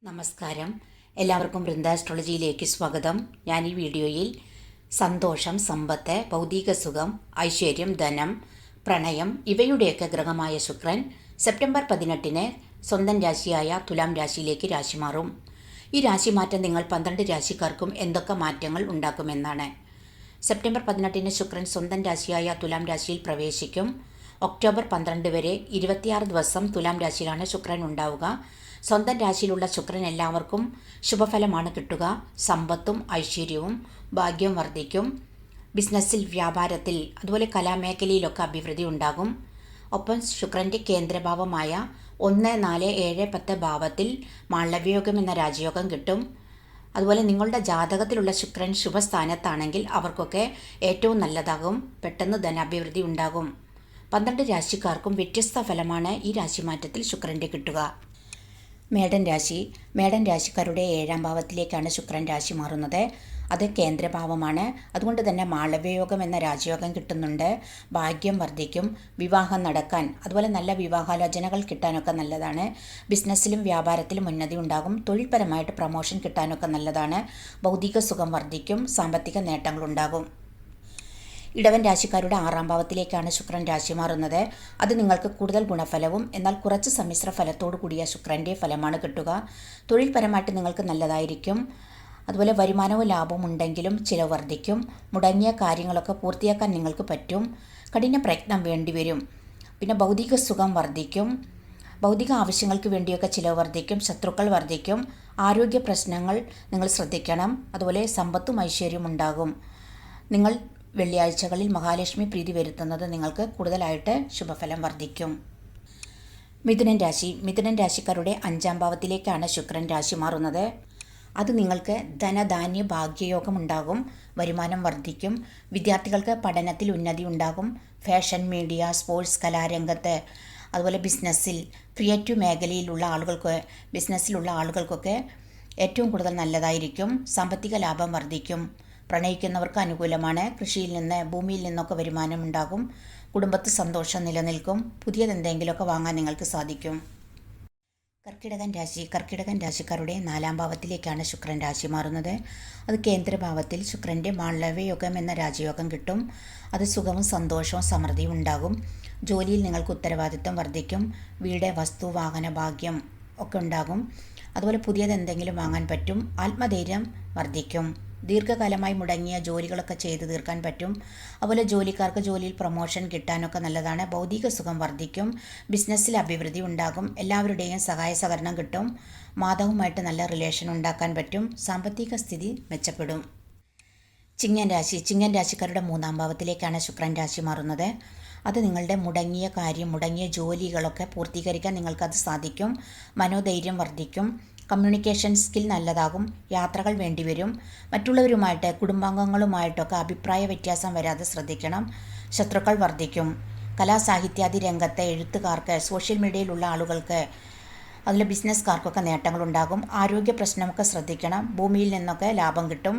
നമസ്കാരം. എല്ലാവർക്കും വൃന്ദ ആസ്ട്രോളജിയിലേക്ക് സ്വാഗതം. ഞാൻ ഈ വീഡിയോയിൽ സന്തോഷം, സമ്പത്ത്, ഭൗതിക സുഖം, ഐശ്വര്യം, ധനം, പ്രണയം ഇവയുടെയൊക്കെ ഗ്രഹമായ ശുക്രൻ സെപ്റ്റംബർ 18 സ്വന്തം രാശിയായ തുലാം രാശിയിലേക്ക് രാശി മാറും. ഈ രാശിമാറ്റം നിങ്ങൾ 12 രാശിക്കാർക്കും എന്തൊക്കെ മാറ്റങ്ങൾ ഉണ്ടാക്കുമെന്നാണ്. സെപ്റ്റംബർ 18 ശുക്രൻ സ്വന്തം രാശിയായ തുലാം രാശിയിൽ പ്രവേശിക്കും. ഒക്ടോബർ 12 വരെ 26 ദിവസം തുലാം രാശിയിലാണ് ശുക്രൻ ഉണ്ടാവുക. സ്വന്തം രാശിയിലുള്ള ശുക്രൻ എല്ലാവർക്കും ശുഭഫലമാണ് കിട്ടുക. സമ്പത്തും ഐശ്വര്യവും ഭാഗ്യവും വർദ്ധിക്കും. ബിസിനസ്സിൽ, വ്യാപാരത്തിൽ, അതുപോലെ കലാമേഖലയിലൊക്കെ അഭിവൃദ്ധി ഉണ്ടാകും. ഒപ്പം ശുക്രൻ്റെ കേന്ദ്രഭാവമായ 1, 4, 7, 10 ഭാവത്തിൽ മാളവ്യയോഗം എന്ന രാജയോഗം കിട്ടും. അതുപോലെ നിങ്ങളുടെ ജാതകത്തിലുള്ള ശുക്രൻ ശുഭസ്ഥാനത്താണെങ്കിൽ അവർക്കൊക്കെ ഏറ്റവും നല്ലതാകും. പെട്ടെന്ന് ധനാഭിവൃദ്ധി ഉണ്ടാകും. 12 രാശിക്കാർക്കും വ്യത്യസ്ത ഫലമാണ് ഈ രാശിമാറ്റത്തിൽ ശുക്രൻ്റെ കിട്ടുക. മേടൻ രാശിക്കാരുടെ 7ാം ഭാവത്തിലേക്കാണ് ശുക്രൻ രാശി മാറുന്നത്. അത് കേന്ദ്രഭാവമാണ്. അതുകൊണ്ട് തന്നെ മാളവ്യയോഗം എന്ന രാജയോഗം കിട്ടുന്നുണ്ട്. ഭാഗ്യം വർദ്ധിക്കും. വിവാഹം നടക്കാൻ, അതുപോലെ നല്ല വിവാഹാലോചനകൾ കിട്ടാനൊക്കെ നല്ലതാണ്. ബിസിനസ്സിലും വ്യാപാരത്തിലും ഉന്നതി ഉണ്ടാകും. തൊഴിൽപരമായിട്ട് പ്രമോഷൻ കിട്ടാനൊക്കെ നല്ലതാണ്. ഭൗതിക സുഖം വർദ്ധിക്കും. സാമ്പത്തിക നേട്ടങ്ങളുണ്ടാകും. ഇടവൻ രാശിക്കാരുടെ 6ാം ഭാവത്തിലേക്കാണ് ശുക്രൻ രാശി മാറുന്നത്. അത് നിങ്ങൾക്ക് കൂടുതൽ ഗുണഫലവും എന്നാൽ കുറച്ച് സമ്മിശ്ര ഫലത്തോടു കൂടിയ ശുക്രൻ്റെ ഫലമാണ് കിട്ടുക. തൊഴിൽപരമായിട്ട് നിങ്ങൾക്ക് നല്ലതായിരിക്കും. അതുപോലെ വരുമാനവും ലാഭവും ഉണ്ടെങ്കിലും ചിലവ് വർദ്ധിക്കും. മുടങ്ങിയ കാര്യങ്ങളൊക്കെ പൂർത്തിയാക്കാൻ നിങ്ങൾക്ക് പറ്റും. കഠിന പ്രയത്നം വേണ്ടിവരും. പിന്നെ ഭൗതിക സുഖം വർദ്ധിക്കും. ഭൗതിക ആവശ്യങ്ങൾക്ക് വേണ്ടിയൊക്കെ ചിലവ് വർദ്ധിക്കും. ശത്രുക്കൾ വർദ്ധിക്കും. ആരോഗ്യ പ്രശ്നങ്ങൾ നിങ്ങൾ ശ്രദ്ധിക്കണം. അതുപോലെ സമ്പത്തും ഐശ്വര്യവും ഉണ്ടാകും. നിങ്ങൾ വെള്ളിയാഴ്ചകളിൽ മഹാലക്ഷ്മി പ്രീതി വരുത്തുന്നത് നിങ്ങൾക്ക് കൂടുതലായിട്ട് ശുഭഫലം വർദ്ധിക്കും. മിഥുനൻ രാശിക്കാരുടെ 5ാം ഭാവത്തിലേക്കാണ് ശുക്രൻ രാശി മാറുന്നത്. അത് നിങ്ങൾക്ക് ധനധാന്യ ഭാഗ്യയോഗം ഉണ്ടാകും. വരുമാനം വർദ്ധിക്കും. വിദ്യാർത്ഥികൾക്ക് പഠനത്തിൽ ഉന്നതി ഉണ്ടാകും. ഫാഷൻ, മീഡിയ, സ്പോർട്സ്, കലാരംഗത്ത്, അതുപോലെ ബിസിനസ്സിൽ, ക്രിയേറ്റീവ് മേഖലയിലുള്ള ആളുകൾക്കൊക്കെ ഏറ്റവും കൂടുതൽ നല്ലതായിരിക്കും. സാമ്പത്തിക ലാഭം വർദ്ധിക്കും. പ്രണയിക്കുന്നവർക്ക് അനുകൂലമാണ്. കൃഷിയിൽ നിന്ന്, ഭൂമിയിൽ നിന്നൊക്കെ വരുമാനം ഉണ്ടാകും. കുടുംബത്തിൽ സന്തോഷം നിലനിൽക്കും. പുതിയതെന്തെങ്കിലുമൊക്കെ വാങ്ങാൻ നിങ്ങൾക്ക് സാധിക്കും. കർക്കിടകൻ രാശിക്കാരുടെ 4ാം ഭാവത്തിലേക്കാണ് ശുക്രൻ രാശി മാറുന്നത്. അത് കേന്ദ്രഭാവത്തിൽ ശുക്രൻ്റെ മാളവ്യയോഗം എന്ന രാജയോഗം കിട്ടും. അത് സുഖവും സന്തോഷവും സമൃദ്ധിയും ഉണ്ടാകും. ജോലിയിൽ നിങ്ങൾക്ക് ഉത്തരവാദിത്വം വർദ്ധിക്കും. വീട്, വസ്തു, വാഹന ഭാഗ്യം ഒക്കെ ഉണ്ടാകും. അതുപോലെ പുതിയതെന്തെങ്കിലും വാങ്ങാൻ പറ്റും. ആത്മധൈര്യം വർദ്ധിക്കും. ദീർഘകാലമായി മുടങ്ങിയ ജോലികളൊക്കെ ചെയ്തു തീർക്കാൻ പറ്റും. അതുപോലെ ജോലിക്കാർക്ക് ജോലിയിൽ പ്രൊമോഷൻ കിട്ടാനൊക്കെ നല്ലതാണ്. ഭൗതിക സുഖം വർദ്ധിക്കും. ബിസിനസ്സിൽ അഭിവൃദ്ധി ഉണ്ടാകും. എല്ലാവരുടെയും സഹായ സഹകരണം കിട്ടും. മാതാവുമായിട്ട് നല്ല റിലേഷൻ ഉണ്ടാക്കാൻ പറ്റും. സാമ്പത്തിക സ്ഥിതി മെച്ചപ്പെടും. ചിങ്ങൻ രാശിക്കാരുടെ 3ാം ഭാവത്തിലേക്കാണ് ശുക്രൻ രാശി മാറുന്നത്. അത് നിങ്ങളുടെ മുടങ്ങിയ ജോലികളൊക്കെ പൂർത്തീകരിക്കാൻ നിങ്ങൾക്കത് സാധിക്കും. മനോധൈര്യം വർദ്ധിക്കും. കമ്മ്യൂണിക്കേഷൻ സ്കിൽ നല്ലതാകും. യാത്രകൾ വേണ്ടിവരും. മറ്റുള്ളവരുമായിട്ട്, കുടുംബാംഗങ്ങളുമായിട്ടൊക്കെ അഭിപ്രായ വ്യത്യാസം വരാതെ ശ്രദ്ധിക്കണം. ശത്രുക്കൾ വർദ്ധിക്കും. കലാസാഹിത്യാദി രംഗത്തെ എഴുത്തുകാർക്ക്, സോഷ്യൽ മീഡിയയിലുള്ള ആളുകൾക്ക്, അതിലെ ബിസിനസ്സുകാർക്കൊക്കെ നേട്ടങ്ങളുണ്ടാകും. ആരോഗ്യ പ്രശ്നമൊക്കെ ശ്രദ്ധിക്കണം. ഭൂമിയിൽ നിന്നൊക്കെ ലാഭം കിട്ടും.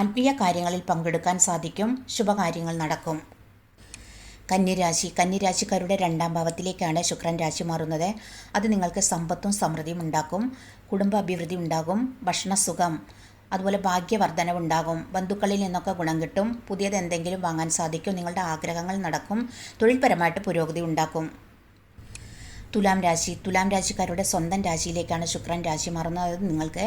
ആത്മീയ കാര്യങ്ങളിൽ പങ്കെടുക്കാൻ സാധിക്കും. ശുഭകാര്യങ്ങൾ നടക്കും. കന്നിരാശിക്കാരുടെ 2ാം ഭാവത്തിലേക്കാണ് ശുക്രൻ രാശി മാറുന്നത്. അത് നിങ്ങൾക്ക് സമ്പത്തും സമൃദ്ധിയും ഉണ്ടാക്കും. കുടുംബ അഭിവൃദ്ധി ഉണ്ടാകും. ഭക്ഷണസുഖം, അതുപോലെ ഭാഗ്യവർദ്ധനവുണ്ടാകും. ബന്ധുക്കളിൽ നിന്നൊക്കെ ഗുണം കിട്ടും. പുതിയത് എന്തെങ്കിലും വാങ്ങാൻ സാധിക്കും. നിങ്ങളുടെ ആഗ്രഹങ്ങൾ നടക്കും. തൊഴിൽപരമായിട്ട് പുരോഗതി ഉണ്ടാക്കും. തുലാം രാശിക്കാരുടെ സ്വന്തം രാശിയിലേക്കാണ് ശുക്രൻ രാശി മാറുന്നത്. അത് നിങ്ങൾക്ക്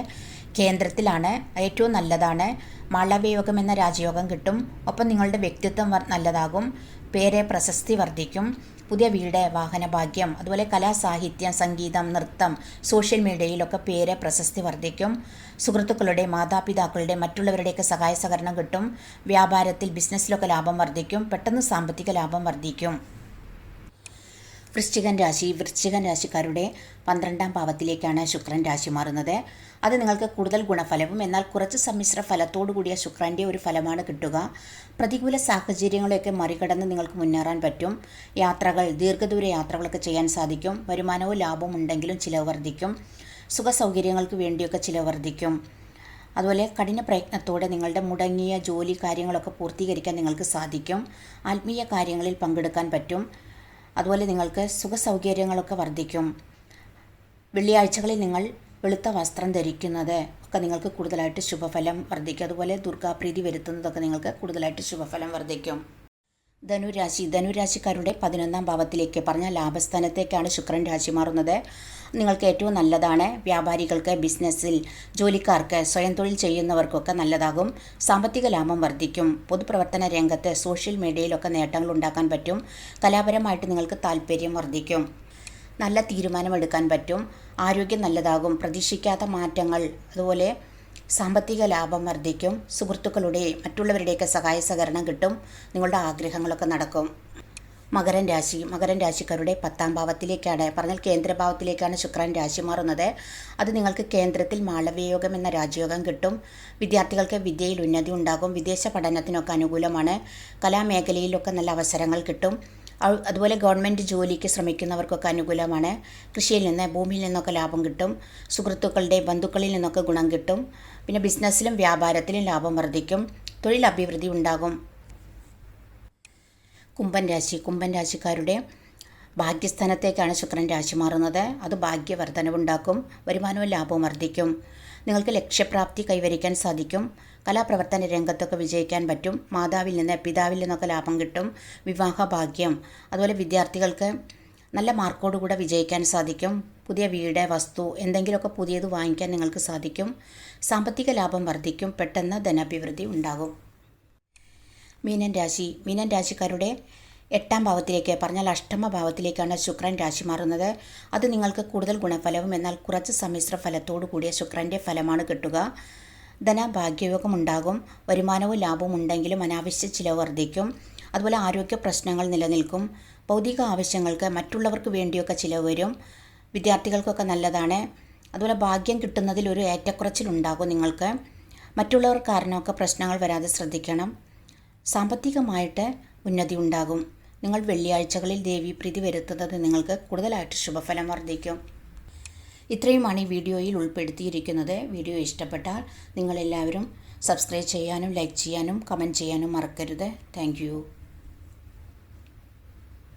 കേന്ദ്രത്തിലാണ്. ഏറ്റവും നല്ലതാണ്. മാളവ്യയോഗം എന്ന രാജയോഗം കിട്ടും. ഒപ്പം നിങ്ങളുടെ വ്യക്തിത്വം നല്ലതാകും. പേര്, പ്രശസ്തി വർദ്ധിക്കും. പുതിയ വീട്, വാഹന ഭാഗ്യം, അതുപോലെ കലാ, സാഹിത്യം, സംഗീതം, നൃത്തം, സോഷ്യൽ മീഡിയയിലൊക്കെ പേര്, പ്രശസ്തി വർദ്ധിക്കും. സുഹൃത്തുക്കളുടെ, മാതാപിതാക്കളുടെ, മറ്റുള്ളവരുടെയൊക്കെ സഹായ സഹകരണം കിട്ടും. വ്യാപാരത്തിൽ, ബിസിനസ്സിലൊക്കെ ലാഭം വർദ്ധിക്കും. പെട്ടെന്ന് സാമ്പത്തിക ലാഭം വർദ്ധിക്കും. വൃശ്ചികൻ രാശിക്കാരുടെ 12ാം ഭാവത്തിലേക്കാണ് ശുക്രൻ രാശി മാറുന്നത്. അത് നിങ്ങൾക്ക് കൂടുതൽ ഗുണഫലവും എന്നാൽ കുറച്ച് സമ്മിശ്ര ഫലത്തോടു കൂടിയ ശുക്രൻ്റെ ഒരു ഫലമാണ് കിട്ടുക. പ്രതികൂല സാഹചര്യങ്ങളെയൊക്കെ മറികടന്ന് നിങ്ങൾക്ക് മുന്നേറാൻ പറ്റും. ദീർഘദൂര യാത്രകളൊക്കെ ചെയ്യാൻ സാധിക്കും. വരുമാനവും ലാഭവും ഉണ്ടെങ്കിലും ചിലവ് വർദ്ധിക്കും. സുഖസൗകര്യങ്ങൾക്ക് വേണ്ടിയൊക്കെ ചിലവ് വർദ്ധിക്കും. അതുപോലെ കഠിന പ്രയത്നത്തോടെ നിങ്ങളുടെ മുടങ്ങിയ ജോലി കാര്യങ്ങളൊക്കെ പൂർത്തീകരിക്കാൻ നിങ്ങൾക്ക് സാധിക്കും. ആത്മീയ കാര്യങ്ങളിൽ പങ്കെടുക്കാൻ പറ്റും. അതുപോലെ നിങ്ങൾക്ക് സുഖസൗകര്യങ്ങളൊക്കെ വർദ്ധിക്കും. വെള്ളിയാഴ്ചകളിൽ നിങ്ങൾ വെളുത്ത വസ്ത്രം ധരിക്കുന്നത് ഒക്കെ നിങ്ങൾക്ക് കൂടുതലായിട്ട് ശുഭഫലം വർദ്ധിക്കും. അതുപോലെ ദുർഗാപ്രീതി വരുത്തുന്നതൊക്കെ നിങ്ങൾക്ക് കൂടുതലായിട്ട് ശുഭഫലം വർദ്ധിക്കും. ധനുരാശിക്കാരുടെ 11ാം ഭാവത്തിലേക്ക് പറഞ്ഞ ലാഭസ്ഥാനത്തേക്കാണ് ശുക്രൻ രാശി മാറുന്നത്. നിങ്ങൾക്ക് ഏറ്റവും നല്ലതാണ്. വ്യാപാരികൾക്ക്, ബിസിനസ്സിൽ ജോലിക്കാർക്ക്, സ്വയം തൊഴിൽ ചെയ്യുന്നവർക്കൊക്കെ നല്ലതാകും. സാമ്പത്തിക ലാഭം വർദ്ധിക്കും. പൊതുപ്രവർത്തന രംഗത്ത്, സോഷ്യൽ മീഡിയയിലൊക്കെ നേട്ടങ്ങൾ ഉണ്ടാക്കാൻ പറ്റും. കലാപരമായിട്ട് നിങ്ങൾക്ക് താല്പര്യം വർദ്ധിക്കും. നല്ല തീരുമാനമെടുക്കാൻ പറ്റും. ആരോഗ്യം നല്ലതാകും. പ്രതീക്ഷിക്കാത്ത മാറ്റങ്ങൾ, അതുപോലെ സാമ്പത്തിക ലാഭം വർദ്ധിക്കും. സുഹൃത്തുക്കളുടെ മറ്റുള്ളവരുടെയൊക്കെ സഹായ സഹകരണം കിട്ടും. നിങ്ങളുടെ ആഗ്രഹങ്ങളൊക്കെ നടക്കും. മകരം രാശിക്കാരുടെ 10ാം ഭാവത്തിലേക്കാണ് പറഞ്ഞാൽ കേന്ദ്രഭാവത്തിലേക്കാണ് ശുക്രൻ രാശി മാറുന്നത്. അത് നിങ്ങൾക്ക് കേന്ദ്രത്തിൽ മാളവ്യയോഗം എന്ന രാജയോഗം കിട്ടും. വിദ്യാർത്ഥികൾക്ക് വിദ്യയിൽ ഉന്നതി ഉണ്ടാകും. വിദേശ പഠനത്തിനൊക്കെ അനുകൂലമാണ്. കലാമേഖലയിലൊക്കെ നല്ല അവസരങ്ങൾ കിട്ടും. അതുപോലെ ഗവൺമെൻറ് ജോലിക്ക് ശ്രമിക്കുന്നവർക്കൊക്കെ അനുകൂലമാണ്. കൃഷിയിൽ നിന്ന്, ഭൂമിയിൽ നിന്നൊക്കെ ലാഭം കിട്ടും. സുഹൃത്തുക്കളുടെ, ബന്ധുക്കളിൽ നിന്നൊക്കെ ഗുണം കിട്ടും. പിന്നെ ബിസിനസ്സിലും വ്യാപാരത്തിലും ലാഭം വർദ്ധിക്കും. തൊഴിൽ അഭിവൃദ്ധി ഉണ്ടാകും. കുംഭൻ രാശിക്കാരുടെ ഭാഗ്യസ്ഥാനത്തേക്കാണ് ശുക്രൻ രാശി മാറുന്നത്. അത് ഭാഗ്യവർദ്ധനവുണ്ടാക്കും. വരുമാനവും ലാഭവും വർദ്ധിക്കും. നിങ്ങൾക്ക് ലക്ഷ്യപ്രാപ്തി കൈവരിക്കാൻ സാധിക്കും. കലാപ്രവർത്തന രംഗത്തൊക്കെ വിജയിക്കാൻ പറ്റും. മാതാവിൽ നിന്ന്, പിതാവിൽ നിന്നൊക്കെ ലാഭം കിട്ടും. വിവാഹ ഭാഗ്യം, അതുപോലെ വിദ്യാർത്ഥികൾക്ക് നല്ല മാർക്കോടുകൂടെ വിജയിക്കാൻ സാധിക്കും. പുതിയ വീട്, വസ്തു, എന്തെങ്കിലുമൊക്കെ പുതിയത് വാങ്ങിക്കാൻ നിങ്ങൾക്ക് സാധിക്കും. സാമ്പത്തിക ലാഭം വർദ്ധിക്കും. പെട്ടെന്ന് ധനാഭിവൃദ്ധി ഉണ്ടാകും. മീനൻ രാശിക്കാരുടെ 8ാം ഭാവത്തിലേക്ക് പറഞ്ഞാൽ അഷ്ടമ ഭാവത്തിലേക്കാണ് ശുക്രൻ രാശി മാറുന്നത്. അത് നിങ്ങൾക്ക് കൂടുതൽ ഗുണഫലവും എന്നാൽ കുറച്ച് സമ്മിശ്ര ഫലത്തോടു കൂടിയ ശുക്രൻ്റെ ഫലമാണ് കിട്ടുക. ധനഭാഗ്യയോഗം ഉണ്ടാകും. വരുമാനവും ലാഭവും ഉണ്ടെങ്കിലും അനാവശ്യ ചിലവ് വർദ്ധിക്കും. അതുപോലെ ആരോഗ്യ പ്രശ്നങ്ങൾ നിലനിൽക്കും. ഭൗതിക ആവശ്യങ്ങൾക്ക് മറ്റുള്ളവർക്ക് വേണ്ടിയൊക്കെ ചിലവ് വരും. വിദ്യാർത്ഥികൾക്കൊക്കെ നല്ലതാണ്. അതുപോലെ ഭാഗ്യം കിട്ടുന്നതിൽ ഒരു ഏറ്റക്കുറച്ചിലുണ്ടാകും നിങ്ങൾക്ക്. മറ്റുള്ളവർ കാരണമൊക്കെ പ്രശ്നങ്ങൾ വരാതെ ശ്രദ്ധിക്കണം. സാമ്പത്തികമായിട്ട് ഉന്നതി ഉണ്ടാകും. നിങ്ങൾ വെള്ളിയാഴ്ചകളിൽ ദേവീപ്രീതി വരുത്തുന്നത് നിങ്ങൾക്ക് കൂടുതലായിട്ട് ശുഭഫലം വർദ്ധിക്കും. ഇത്രയുമാണ് ഈ വീഡിയോയിൽ ഉൾപ്പെടുത്തിയിരിക്കുന്നത്. വീഡിയോ ഇഷ്ടപ്പെട്ടാൽ നിങ്ങളെല്ലാവരും സബ്സ്ക്രൈബ് ചെയ്യാനും ലൈക്ക് ചെയ്യാനും കമൻറ്റ് ചെയ്യാനും മറക്കരുത്. താങ്ക്